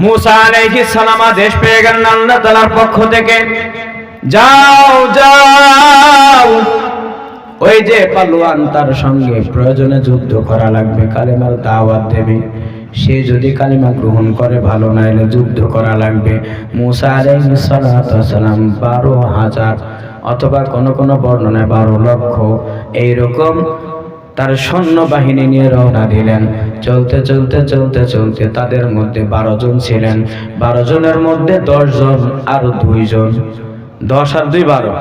মুসা আলাইহিস সালাম আদেশ পেয়ে গেলেন আল্লাহ তাআলার পক্ষ থেকে, যাও যাও, ওই যে পালোয়ান তার সঙ্গে প্রয়োজনে যুদ্ধ করা লাগবে, কালেমার দাওয়াত দেবে, সে যদি কালিমা গ্রহণ করে ভালো, নাইলে যুদ্ধ করা লাগবে। মুসা আলাইহিস সালাম 12,000 অথবা কোন কোন বর্ণনায় 12 লক্ষ এইরকম তার সৈন্যবাহিনী নিয়ে রওনা দিলেন। চলতে চলতে চলতে চলতে তাদের মধ্যে 12 জন ছিলেন। 12 জনের মধ্যে 10 জন আর 2 জন, 10 আর 2 12,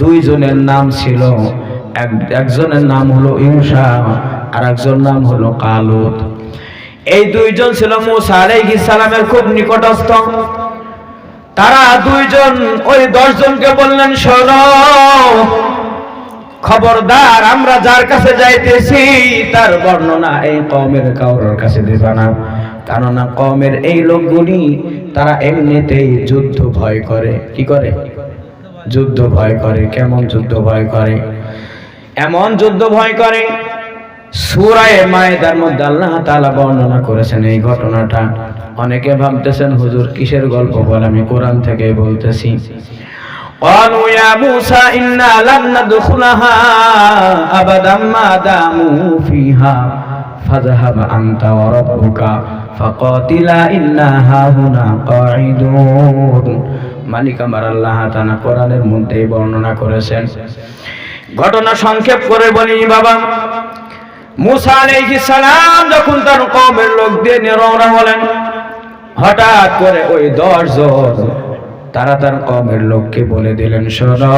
2 জনের নাম ছিল, একজনের নাম হলো ইউশা আর একজনের নাম হলো কালুত। এই 2 জন ছিল মুসা আলাইহিস সালামের খুব নিকটস্থ। তারা 2 জন ওই 10 জনকে বললেন, শোনো, খবরদার আমরা যার কাছে যাইতেছি তার বর্ণনা এই কওমের কারোর কাছে দিবা না, কেননা কওমের এই লোকগুলি তারা এমনিতেই যুদ্ধ ভয় করে। কি করে? যুদ্ধ ভয় করে। কেমন যুদ্ধ ভয় করে? এমন যুদ্ধ ভয় করে, সূরা মায়েদার মধ্যে আল্লাহ তাআলা বর্ণনা করেছেন এই ঘটনাটা। অনেকে ভাবতেছেন হুজুর কিসের গল্প বলে, আমি কোরআন থেকে বলতেছি। قالوا يا موسى إنا لن ندخلها أبدا ما داموا فيها فاذهب أنت وربك فقاتلا إنا هاهنا قاعدون। মালিক আমার আল্লাহ তাআলা কোরআনের মধ্যে বর্ণনা করেছেন। ঘটনা সংক্ষেপ করে বলি বাবা, মুসা আলাইহিস সালাম যখন তার কওমের লোকদের নিয়ে রওনা হলেন, হঠাৎ করে ওই 10 জন তারা তার কওমের লোককে বলে দিলেন, শোনো,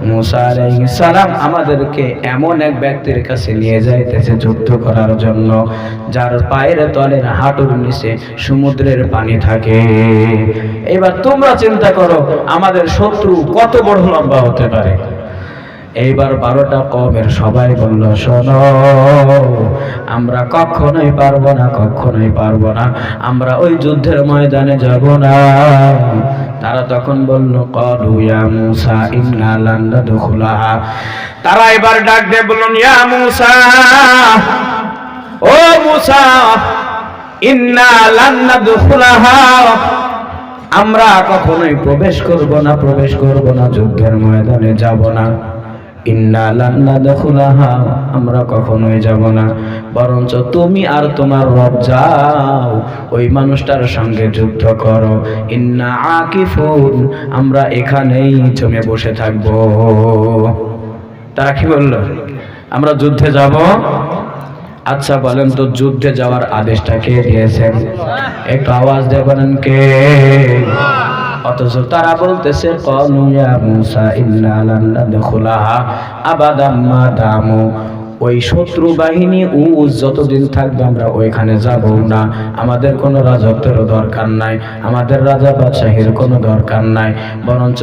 মুসা আলাইহিস সালাম আমাদেরকে এমন এক ব্যক্তির কাছে নিয়ে যাইতেছে যুদ্ধ করার জন্য, যার পায়ের তলের হাঁটুর নিচে সমুদ্রের পানি থাকে। এবার তোমরা চিন্তা করো আমাদের শত্রু কত বড় লম্বা হতে পারে। এইবার 12টা কওমের সবাই বলল, শোনো, আমরা কখনোই পারবো না, কখনোই পারবো না, আমরা ওই যুদ্ধের ময়দানে যাব না। তারা তখন বলল, ক্বালু ইয়া মূসা ইন্না লান নাদখুলাহা। তারা এবার ডাক দিয়ে বললেন, ইয়া মূসা, ও মূসা, ইন্না লান নাদখুলাহা, আমরা কখনোই প্রবেশ করব না, প্রবেশ করব না, যুদ্ধের ময়দানে যাব না। ইন্না লান নাদখুলাহা, আমরা কখনোই যাব না, বরঞ্চ তুমি আর তোমার রব যাও, ওই মানুষটার সঙ্গে যুদ্ধ করো। ইন্না আকিফুন, আমরা এখানেই জমে বসে থাকব। তারা কি বলল? আমরা যুদ্ধে যাব। আচ্ছা বলেন তো, যুদ্ধে যাওয়ার আদেশটা কে দিয়েছেন? একটু আওয়াজ দিয়ে বলেন কে? অথচ তারা বলতেছে, ক্বালু ইয়া মূসা ইন্না লান নাদখুলাহা আবাদাম মা দামু, ওই শত্রু বাহিনী যতদিন থাকবে আমরা ওইখানে যাব না। আমাদের কোনো রাজত্বের দরকার নাই, আমাদের রাজা বাদশাহীর কোনো দরকার নাই, বরঞ্চ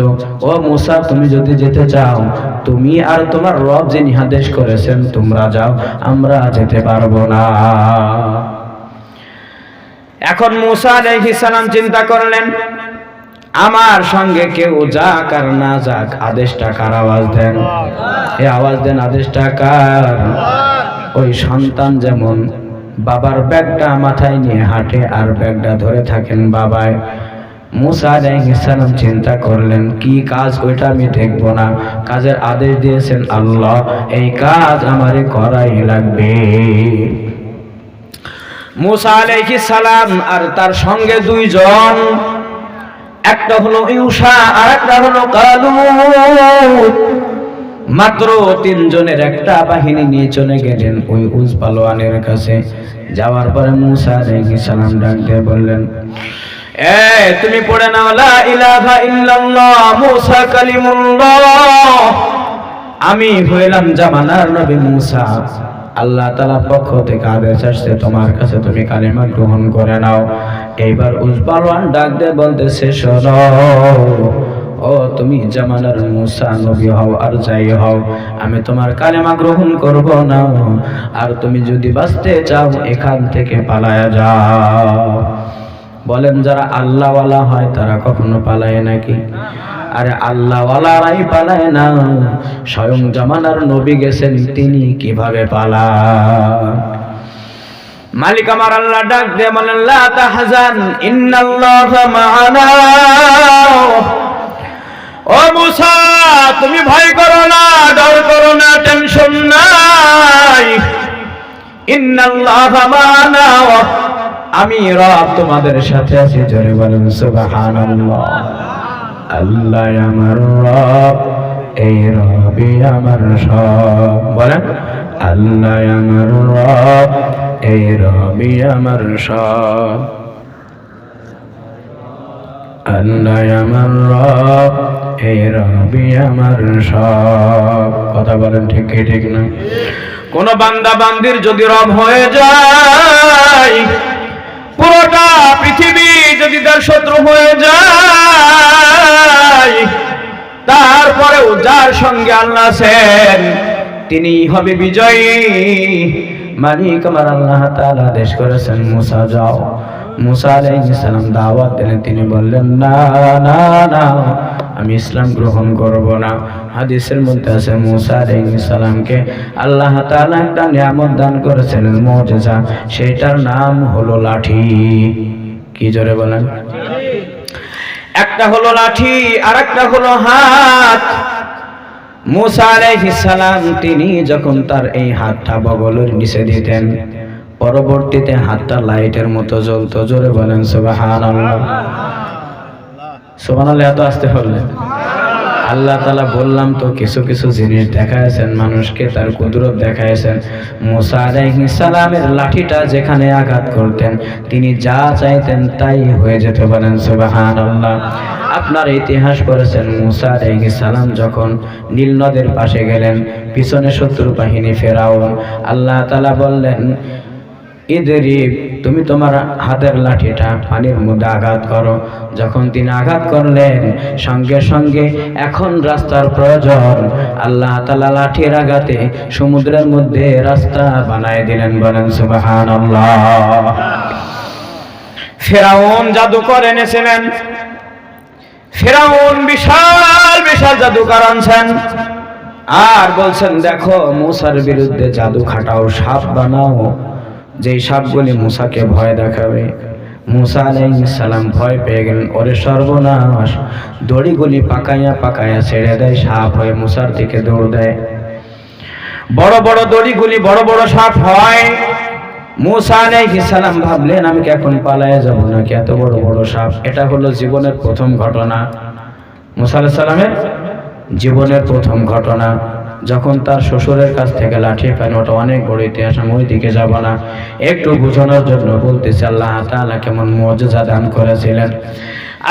ও মূসা তুমি যদি যেতে চাও, তুমি আর তোমার রব যিনি আদেশ করেছেন তোমরা যাও, আমরা যেতে পারবো না। এখন মূসা আলাইহিস সালাম চিন্তা করলেন, আমার সঙ্গে কেউ যাক আর না যাক, আদেশটা কার? আওয়াজ দেন, এই আওয়াজ দেন, আদেশটা কার? ওই সন্তান যেমন বাবার ব্যাগটা মাথায় নিয়ে হাঁটে আর ব্যাগটা ধরে থাকেন বাবায়, মূসা আলাইহিস সালাম চিন্তা করলেন, কি কাজ ওইটা আমি দেখবো না, কাজের আদেশ দিয়েছেন আল্লাহ, এই কাজ আমারে করাই লাগবে। মূসা আলাইহিস সালাম আর তার সঙ্গে 2 জন, একটা হলো ইউশা আর একটা হলো কালুত, মাত্র 3 জনের একটা বাহিনী নিয়ে চলে গেলেন ওই উজ পালোয়ানের কাছে। যাওয়ার পরে মূসা আলাইহিস সালাম ডাক দিয়ে বললেন, তুমি পড়ে নাও লা ইলাহা ইল্লাল্লাহ মূসা কালিমুল্লাহ, আমি হইলাম জামানার নবী মূসা, আল্লাহ তাআলার পক্ষ থেকে আদেশ আসছে তোমার কাছে, তুমি কালিমা গ্রহণ করে নাও। এইবার উজ পালোয়ান ডাক দিয়ে বলতেছে, শোনো, ও তুমি জামানার মূসা নবী হও আর যাই হও, আমি তোমার কালিমা গ্রহণ করব না, আর তুমি যদি বাঁচতে চাও এখান থেকে পালায়া যাও। বলেন যারা আল্লাহওয়ালা হয় তারা কখনো পালায় নাকি? আরে আল্লাহওয়ালারাই পালায় না, স্বয়ং জামানার নবী গেছেন, তিনি কিভাবে পালান? মালিক আমার আল্লাহ ডাক দিয়ে বলেন লা তাহজান ইন্নাল্লাহা মা'ানা। ও মুসা তুমি ভয় করো না, ডর করো না, টেনশন নাই। ইন্নাল্লাহা মা'ানা, আমি রব তোমাদের সাথে আছি। জোরে বলেন সুবহানাল্লাহ। আল্লাহ আমার রব, এই রবি আমার সব। বলেন আল্লাহ আমার রব, এই রবি আমার সব। আল্লাহ আমার রব, এই রবি আমার সব। কথা বলেন ঠিক কি ঠিক না? কোন বান্দা বান্দির যদি রব হয়ে যায়, পুরোটা পৃথিবী যদি তার শত্রু হয়ে যায়, তারপরেও যার সঙ্গে আল্লাহ আছেন তিনি হবে বিজয়ী। মালিক আমার আল্লাহ তাআলা আদেশ করেছেন মুসা যাও। মুসা আলাইহিস সালাম দাওয়াত দিলেন, তিনি বললেন না না না, আমি ইসলাম গ্রহণ করব না। হাদিসের মধ্যে আছে মুসা আলাইহিস সালামকে আল্লাহ তাআলা একটা নিয়ামত দান করেছেন, মুজিজা, সেটার নাম হলো লাঠি। কি জোরে বলেন? একটা হলো লাঠি আর একটা হলো হাত। মুসা আলাইহিস সালাম তিনি যখন তার এই হাতটা বগলের নিচে দিতেন, পরবর্তীতে হাতটা লাইটের মতো জ্বলতো। জোরে বলেন সুবহানাল্লাহ। সুবহানাল্লাহ এত আসতে হলে আল্লাহ তাআলা বললাম তো কিছু কিছু জিনিস দেখাইছেন মানুষকে, তার কুদরত দেখাইছেন। মুসা আলাইহিস সালামের লাঠিটা যেখানে আঘাত করতেন তিনি যা চাইতেন তাই হয়ে যেত। বলেন সুবহানাল্লাহ। আপনার ইতিহাস পড়েছেন মুসা আলাইহিস সালাম যখন নীল নদের পাশে গেলেন, পিছনে শত্রু বাহিনী ফেরাউন, আল্লাহ তাআলা বললেন ইদরিব, তুমি তোমার হাতের লাঠিটা পানির মধ্যে আঘাত করো। যখন তিনি আঘাত করলেন সঙ্গে সঙ্গে এখন রাস্তার প্রয়োজন, আল্লাহ তাআলা লাঠির আঘাতে সমুদ্রের মধ্যে রাস্তা বানায় দিলেন। বলেন সুবহানাল্লাহ। ফেরাউন জাদু করে এনেছিলেন, ফেরাউন বিশাল বিশাল জাদুকর আনছেন আর বলছেন দেখো মুসার বিরুদ্ধে জাদু খাটাও, সাপ বানাও, যেই সাপগুলি মুসাকে ভয় দেখাবে। মুসা আলাইহিস সালাম ভয় পেয়ে গেলেন, ওরে সর্বনাশ, দড়িগুলি পাকাইয়া পাকাইয়া ছেড়ে দেয়, সাপ হয়ে মুসার দিকে দৌড় দেয়। বড় বড় দড়িগুলি বড় বড় সাপ হয়। মুসা আলাইহিস সালাম ভাবলেন আমি কি এখন পালায়ে যাব নাকি, এত বড় বড় সাপ। এটা হলো জীবনের প্রথম ঘটনা, মুসা আলাইহিস সালামের জীবনের প্রথম ঘটনা। যখন তার শ্বশুরের কাছ থেকে লাঠি পান, ওটা অনেক বড় ইতিহাস, আমি ওই দিকে যাব না, একটু বোঝানোর জন্য বলতেছি আল্লাহ তাআলা কেমন মুজিজা দান করেছিলেন।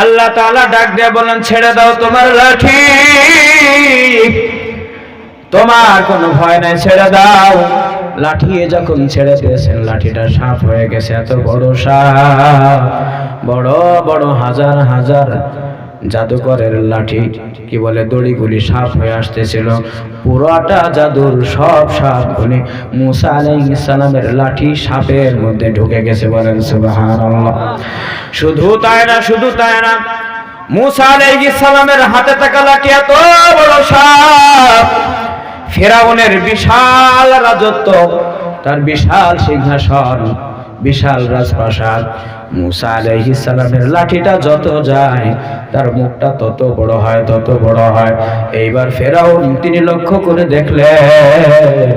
আল্লাহ তাআলা ডাক দিয়ে বলেন ছেড়ে দাও তোমার লাঠি, তোমার কোনো ভয় নাই, ছেড়ে দাও। লাঠি যখন ছেড়ে দিয়েছেন লাঠিটা সাপ হয়ে গেছে, এত বড় সাপ, বড় বড় হাজার হাজার জাদুকরের লাঠি কি বলে দড়িগুলি সাপ হয়ে আসতেছিল। পুরোটা জাদুর সব সাপগুলি মুসা আলাইহিস সালামের লাঠি সাপের মধ্যে ঢুকে গেছে। বলেন সুবহানাল্লাহ। শুধু তাই না, শুধু তাই না, মুসা আলাইহিস সালামের হাতে থাকা লাঠি এত বড় সাপ, ফেরাউনের বিশাল রাজত্ব, তার বিশাল সিংহাসন, বিশাল রাজপ্রাসাদ, মুসা আলাইহিস সালামের লাঠিটা যত যায় তার মুখটা তত বড় হয়, তত বড় হয়। এইবার ফেরাউন তিনি লক্ষ্য করে দেখলেন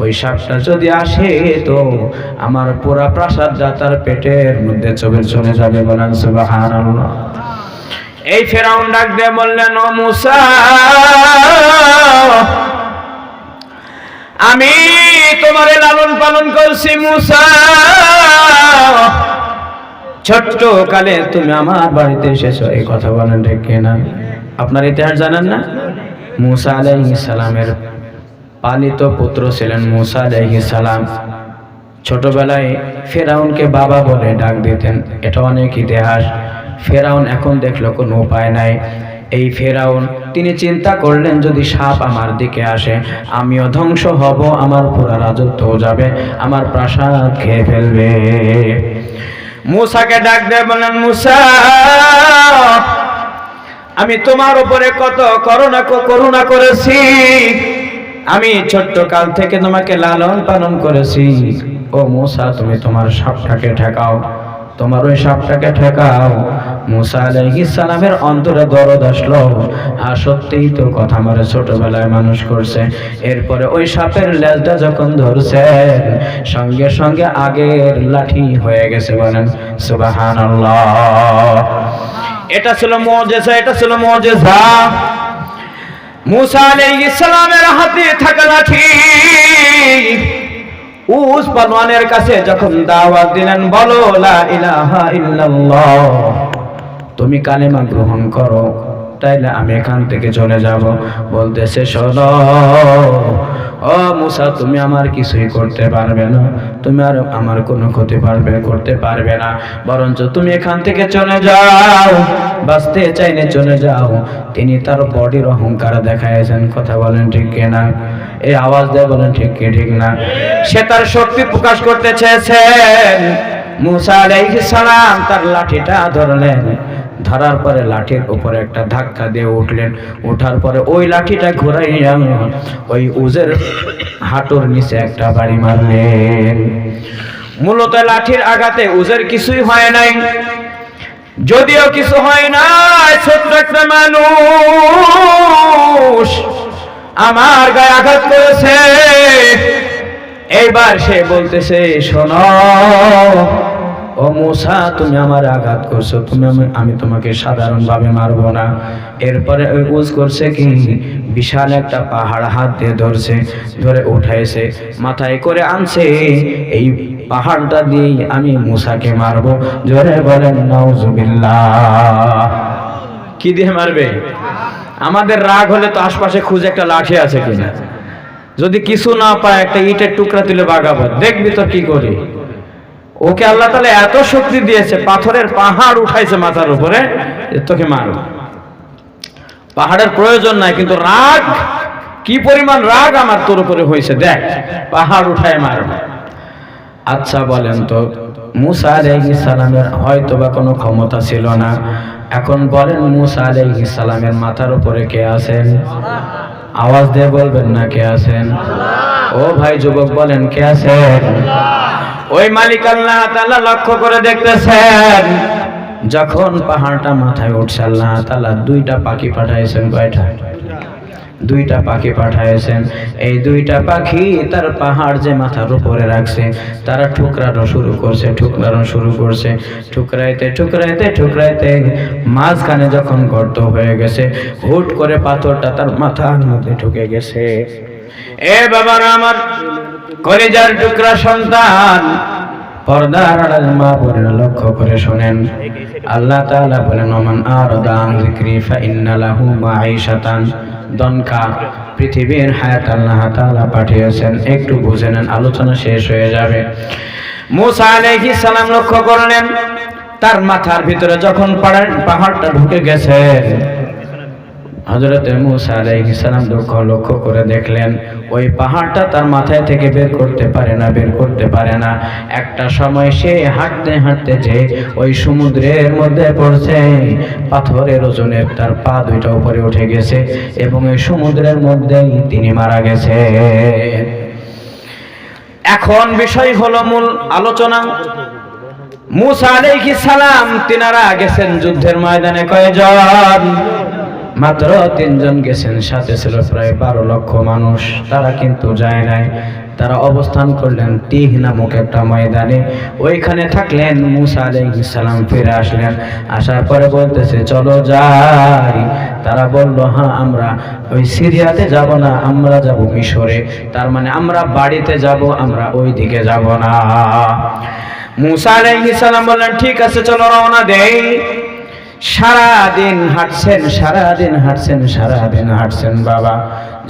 ওই সাপটা যদি আসে তো আমার পুরা প্রাসাদটা তার পেটের মধ্যে চলে যাবে। বলেন সুবহানাল্লাহ। এই ফেরাউন ডাক দিয়ে বললেন ও মুসা, আমি তোমারে লালন পালন করছি মুসা, ছোট্ট কালে তুমি আমার বাড়িতে এসেছো, এই কথা বলেন ঠিক কিনা? আপনার ইতিহাস জানেন না? মুসা আলাইহিস সালামের পালিত পুত্র ছিলেন মুসা আলাইহিস সালাম। ছোটবেলায় ফেরাউনকে বাবা বলে ডাক দিতেন, এটা অনেক ইতিহাস। ফেরাউন এখন দেখলো কোনো উপায় নাই, এই ফেরাউন তিনি চিন্তা করলেন যদি সাপ আমার দিকে আসে আমিও ধ্বংস হব, আমার পুরা রাজত্ব যাবে, আমার প্রাসাদ খেয়ে ফেলবে। মুসাকে ডাক দিয়ে বলেন মুসা, আমি তোমার উপরে কত করুণা করেছি, আমি ছোট্ট কাল থেকে তোমাকে লালন পালন করেছি। ও মূসা, তুমি তোমার সাপটাকে ঠেকাও, তোমার ওই সাপটাকে ঠেকাও। মূসা আলাইহিস সালামের অন্তরে দরদ আসলো, আর সত্যিই তো কথা, আমার ছোটবেলায় মানুষ করছে। এরপরে ওই সাপের লেজটা যখন ধরছেন, সঙ্গে সঙ্গে আগের লাঠি হয়ে গেছে। বলেন সুবহানাল্লাহ। এটা ছিল মুজিজা, এটা ছিল মুজিজা। মূসা আলাইহিস সালামের হাতে থাকা লাঠি উস পালোয়ানের কাছে যখন দাওয়াত দিলেন, বলো লা ইলাহা ইল্লাল্লাহ, তুমি কালেমা গ্রহণ করো, তাইলে আমি এখান থেকে চলে যাব। বলতেছে, শোনো ও মূসা, তুমি আমার কিছুই করতে পারবে না, তুমি আর আমার কোনো ক্ষতি করতে পারবে না, বরঞ্চ তুমি এখান থেকে চলে যাও, বাঁচতে চাইলে চলে যাও। তিনি তার বডির অহংকার দেখাইছেন। কথা বলেন ঠিক কিনা? এই আওয়াজ দিয়ে বলেন ঠিক কি ঠিক না? সে তার শক্তি প্রকাশ করতে চেয়েছেন। মূসা আলাইহিস সালাম তার লাঠিটা ধরলেন, ধরার পরে লাঠির উপরে একটা ধাক্কা দিয়ে উঠলেন। ওঠার পরে ওই লাঠিটা ঘুরাইয়া ওই উজের হাঁটুর নিচে একটা বাড়ি মারলেন। মূলত লাঠির আঘাতে উজের কিছুই হয় নাই, যদিও কিছু হয় না, ছোট্ট একটা মানুষ আমার গায়ে আঘাত করেছে। এইবার সে বলতেছে, শোনো ও মূসা, তুমি আমার আঘাত করছো, আমি তোমাকে সাধারণভাবে মারবো না। এরপরে ওই উজ করছে কি, বিশাল একটা পাহাড় হাত দিয়ে ধরছে, ধরে উঠাইছে, মাথায় করে আনছে। এই পাহাড়টা দিয়ে আমি মূসাকে মারবো। জোরে বলেন নাউজুবিল্লাহ। কি দিয়ে মারবে? আমাদের রাগ হলে তো আশপাশে খুঁজে একটা লাঠি আছে কিনা, যদি কিছু না পায় একটা ইটের টুকরা তুলে বাগাবো, দেখবি তো কি করি। ওকে আল্লাহ তাআলা এত শক্তি দিয়েছে, পাথরের পাহাড় উঠাইছে মাথার উপরে, তোকে মারো। পাহাড়ের প্রয়োজন নাই, কিন্তু রাগ, কি পরিমাণ রাগ আমার তোর উপরে হয়েছে, দেখ, পাহাড় উঠায় মারো। আচ্ছা বলেন তো, মূসা আলাইহিস সালামের হয়তো বা কোনো ক্ষমতা ছিল না। এখন বলেন, মূসা আলাইহিস সালামের মাথার উপরে কে আছেন? আওয়াজ দিয়ে বলবেন না কে আছেন? ও ভাই যুবক, বলেন কে আছেন? ওই মালিক আল্লাহ তাআলা লক্ষ্য করে দেখতেছেন, যখন পাহাড়টা মাথায় উঠছে, আল্লাহ তাআলা দুইটা পাখি পাঠাইছেন। কয়টা? দুইটা পাখি পাঠাইছেন। এই দুইটা পাখি তার পাহাড় যে মাথার উপরে রাখছে, তারা ঠুকরানো শুরু করছে, ঠুকরাইতে মাঝখানে যখন গর্ত হয়ে গেছে, হুট করে পাথরটা তার মাথার মধ্যে ঢুকে গেছে। এ বাবারা আমার, কলিজার টুকরা সন্তান, পর্দার আড়াল মা বোনেরা লক্ষ্য করে শোনেন। আল্লাহ তাআলা বলেন, ওমান আরাদা আন যিকরি ফাইন্না লাহু মাঈশাতান দনকা। পৃথিবীর হায়াত আল্লাহ তাআলা পাঠিয়েছেন, একটু বুঝে নেন, আলোচনা শেষ হয়ে যাবে। মূসা আলাইহিস সালাম লক্ষ্য করলেন, তার মাথার ভিতরে যখন পাহাড়টা ঢুকে গেছে, হযরত মূসা আলাইহিস সালাম লক্ষ্য করে দেখলেন ওই পাহাড়টা তার মাথায় থেকে বের করতে পারে না। একটা সময় সে হাঁটতে হাঁটতে যে ওই সমুদ্রের মধ্যে পড়ছে, পাথরের ওজনে তার পা দুইটা উপরে উঠে গেছে এবং এই সমুদ্রের মধ্যেই তিনি মারা গেছে। এখন বিষয় হলো মূল আলোচনা। মূসা আলাইহিস সালাম তিনারা গেছেন যুদ্ধের ময়দানে কয়জন? মাত্র 3 জন গেছেন, সাথে ছিল প্রায় 12 লক্ষ মানুষ। তারা কিন্তু যায় নাই, তারা অবস্থান করলেন তিহ নামক একটা ময়দানে। ওইখানে থাকলেন। মূসা আলাইহিস সালাম ফিরে আসলেন, আসার পরে বলতেছে, চলো যাই। তারা বলল, হ্যাঁ, আমরা ওই সিরিয়াতে যাব না, আমরা যাব মিশরে। তার মানে আমরা বাড়িতে যাব, আমরা ওই দিকে যাব না। মূসা আলাইহিস সালাম বললেন, ঠিক আছে, চলো রওনা দেই। সারাদিন হাঁটছেন বাবা।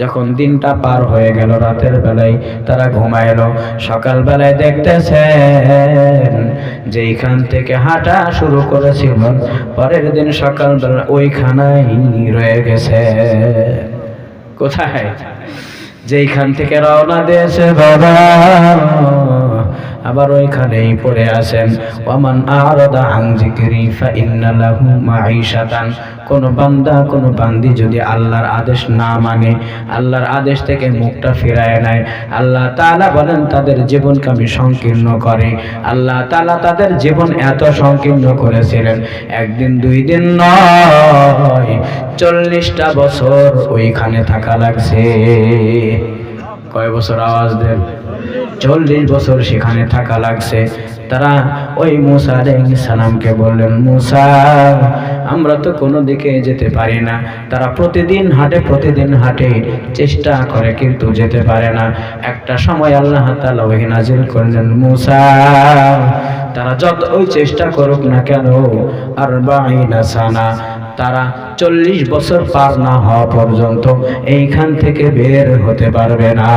যখন দিনটা পার হয়ে গেল, রাতের বেলায় তারা ঘুমাইলো। সকাল বেলায় দেখতেছেন যে এইখান থেকে হাঁটা শুরু করেছিল, পরের দিন সকাল বেলা ওইখানেই রয়ে গেছে। কোথায়? যেইখান থেকে রওনা দিয়েছে বাবা, আবার ওইখানেই পড়ে আছেন ওয়ামান আরাদা আন যিকরি ফাইন্না লাহু মাঈশাতান। কোন বান্দা কোন বান্দি যদি আল্লাহর আদেশ না মানে, আল্লাহর আদেশ থেকে মুখটা ফিরায় নেয়, আল্লাহ তাআলা বলেন তাদের জীবনকে আমি সংকীর্ণ করে। আল্লাহ তাআলা তাদের জীবন এত সংকীর্ণ করেছিলেন, একদিন দুই দিন নয় 40টা বছর ওইখানে থাকা লাগছে। কয় বছর? আওয়াজ দেন। 40 বছর সেখানে থাকা লাগছে। তারা ওই মুসা আলাইহিস সালামকে বললেন, মুসা আমরা তো কোনো দিকে যেতে পারি না। তারা প্রতিদিন হাঁটে চেষ্টা করে কিন্তু যেতে পারে না। একটা সময় আল্লাহ তাআলা ওহী নাযিল করলেন, মুসা তারা যত ওই চেষ্টা করুক না কেন 40 সানা, তারা 40 বছর পার না হওয়া পর্যন্ত এইখান থেকে বের হতে পারবে না।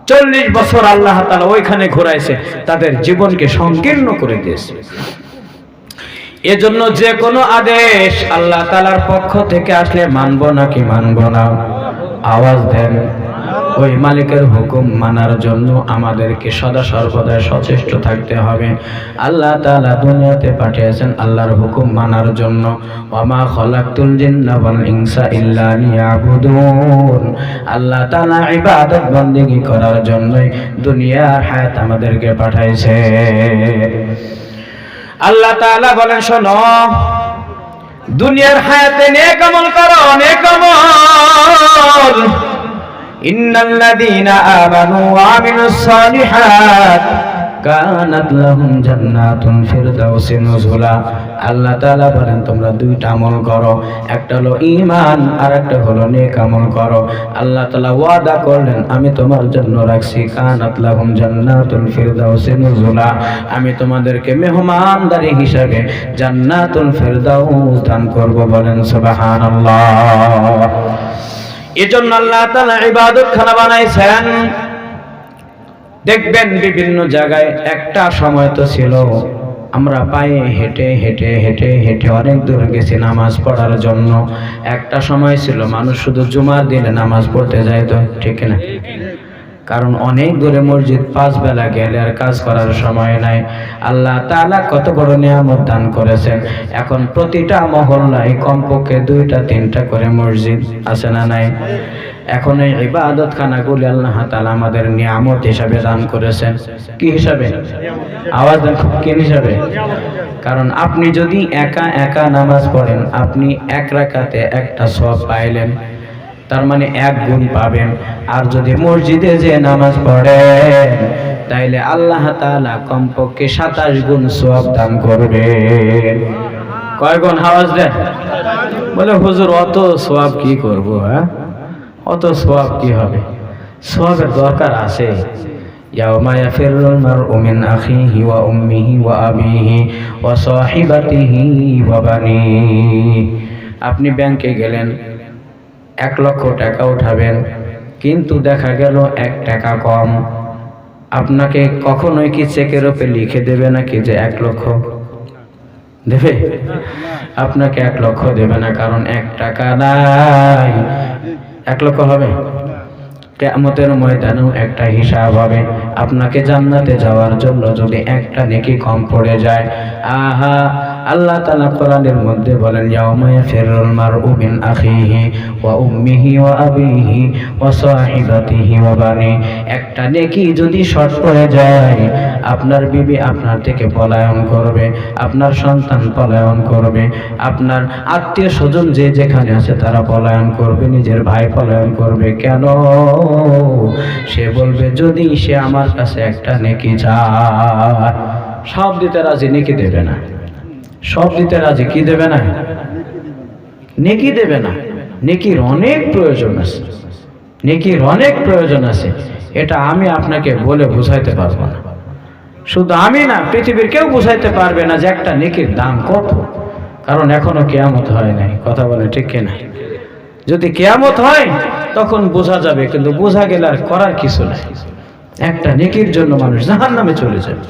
40 বছর আল্লাহ তাআলা ওইখানে ঘোরাইছে, তাদের জীবনকে সংকীর্ণ করে দিয়েছে। এজন্য যে কোনো আদেশ আল্লাহ তাআলার পক্ষ থেকে আসলে মানব নাকি মানব না? আওয়াজ দেন। ওই মালিকের হুকুম মানার জন্য আমাদেরকে সদা সর্বদা সচেষ্ট থাকতে হবে। আল্লাহ তাআলা দুনিয়াতে পাঠিয়েছেন আল্লাহর হুকুম মানার জন্য। ওয়ামা খালাকতুল জিন্না ওয়াল ইনসা ইল্লা লিয়াবুদুন। আল্লাহ তাআলা ইবাদত বন্দেগী করার জন্যই দুনিয়ার হায়াত আমাদেরকে পাঠাইছে। আল্লাহ তাআলা বলেন, শোনো দুনিয়ার হায়াতে নেক আমল করো, নেক আমল। ইন্নাল্লাযীনা আমানু ওয়া আমিলুস সালিহাত কানাত লাহুম জান্নাতুল ফিরদাউসি নুজুলা। আল্লাহ তাআলা বলেন তোমরা দুইটা আমল করো, একটা হলো ঈমান আর একটা হলো নেক আমল করো। আল্লাহ তাআলা ওয়াদা করলেন আমি তোমার জন্য রাখছি কানাত লাহুম জান্নাতুল ফিরদাউসি নুজুলা, আমি তোমাদেরকে মেহমানদারি হিসাবে জান্নাতুল ফিরদাউস দান করব। বলেন সুবহানাল্লাহ। এজন্য আল্লাহ তাআলা ইবাদত খানা বানাইছেন। দেখবেন বিভিন্ন জায়গায় একটা সময় তো ছিল আমরা পায়ে হেঁটে হেঁটে হেঁটে হেঁটে অনেক দূর গেছি নামাজ পড়ার জন্য। একটা সময় ছিল মানুষ শুধু জুমার দিনে নামাজ পড়তে যাইত, ঠিক না? কারণ অনেক দূরে মসজিদ, 5 বেলা গেলে আর কাজ করার সময় নাই। আল্লাহ তাআলা কত বড় নিয়ামত দান করেছেন। এখন প্রতিটা মহল্লায় কমপক্ষে 2টা-3টা করে মসজিদ আছে না নাই? এখন এই ইবাদত খানাগুলি আল্লাহ তাআলা আমাদের নিয়ামত হিসাবে দান করেছেন। কি হিসাবে? আওয়াজ দেন। কি হিসাবে? কারণ আপনি যদি একা একা নামাজ পড়েন, আপনি এক রাকাতে একটা সওয়াব পাইলেন, তার মানে 1 গুণ পাবেন। আর যদি মসজিদে যে নামাজ পড়েন তাইলে আল্লাহ তাআলা কমপক্ষে 27 গুণ সওয়াব দান করবেন। কয় গুণ? আওয়াজ দেন। বলে হুজুর অত সওয়াব কি করব? হ্যাঁ, অত সওয়াব কি হবে? সওয়াবের দরকার আছে। ইয়াউমা ইয়াফিরুল মারউ মিন আখিহি ওয়া উম্মিহি ওয়া আবিহি ওয়া সাহিবাতিহি ওয়া বানিহি। আপনি ব্যাংকে গেলেন, 1 লক্ষ টাকা উঠাবেন, কিন্তু দেখা গেল 1 টাকা কম। আপনাকে কখনোই কি চেকের উপরে লিখে দেবে নাকি যে 1 লক্ষ দেবে? আপনাকে 1 লক্ষ দেবে না, কারণ 1 টাকা নাই। 1 লক্ষ হবে? কিয়ামতের ময়দানেও একটা হিসাব হবে। আপনাকে জান্নাতে যাওয়ার জন্য যদি একটা নেকি কম পড়ে যায়, আহা, আল্লাহ তাআলা কোরআনের মধ্যে বলেন ইয়াউমা ইয়াফিরুল মারউ মিন আখিহি ওয়া উম্মিহি ওয়া আবিহি ওয়া সাহিবাতিহি ওয়া বানি। একটা নেকি যদি শর্ট পড়ে যায়, আপনার বিবি আপনার থেকে পলায়ন করবে, আপনার সন্তান পলায়ন করবে, আপনার আত্মীয় স্বজন যে যেখানে আছে তারা পলায়ন করবে, নিজের ভাই পলায়ন করবে। কেন? সে বলবে যদি সে আমার কাছে একটা নেকি চায়, সব দিতে রাজি, নেকি দেবে না। সব দিতে রাজি, কি দেবে না? নেকি দেবে না। নেকির অনেক প্রয়োজন আছে, নেকির অনেক প্রয়োজন আছে। এটা আমি আপনাকে বলে বুঝাইতে পারবো না। শুধু আমি না, পৃথিবীর কেউ বুঝাইতে পারবে না যে একটা নেকির দাম কত, কারণ এখনো কিয়ামত হয় নাই। কথা বলে ঠিক কিনা? যদি কিয়ামত হয় তখন বোঝা যাবে, কিন্তু বোঝা গেলে আর করার কিছু নাই। একটা নেকির জন্য মানুষ জাহান্নামে চলে যাবে।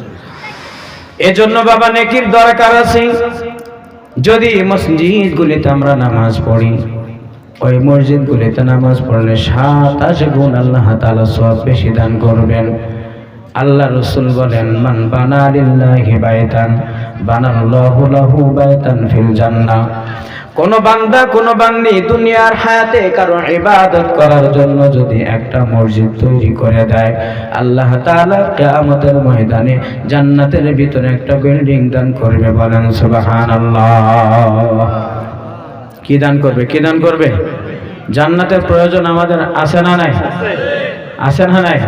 এজন্য বাবা নেকির দরকার আছে। যদি মসজিদগুলিতে আমরা নামাজ পড়ি, ওই মসজিদগুলিতে নামাজ পড়লে 27 গুণ আল্লাহ তাআলা সওয়াব বেশি দান করবেন। আল্লাহ রাসূল বলেন, মান বানা লিল্লাহি বাইতান বানাল্লাহু লাহু বাইতান ফিল জান্নাহ। কোন বান্দা কোন বান্দি দুনিয়ার হায়াতে কারো ইবাদত করার জন্য যদি একটা মসজিদ তৈরি করে দেয়, আল্লাহ তাআলা কিয়ামতের ময়দানে জান্নাতের ভিতরে একটা বিল্ডিং দান করবে। বলেন সুবহানাল্লাহ। কি দান করবে? কি দান করবে? জান্নাতের প্রয়োজন আমাদের আছে না নাই? আছে না নাই?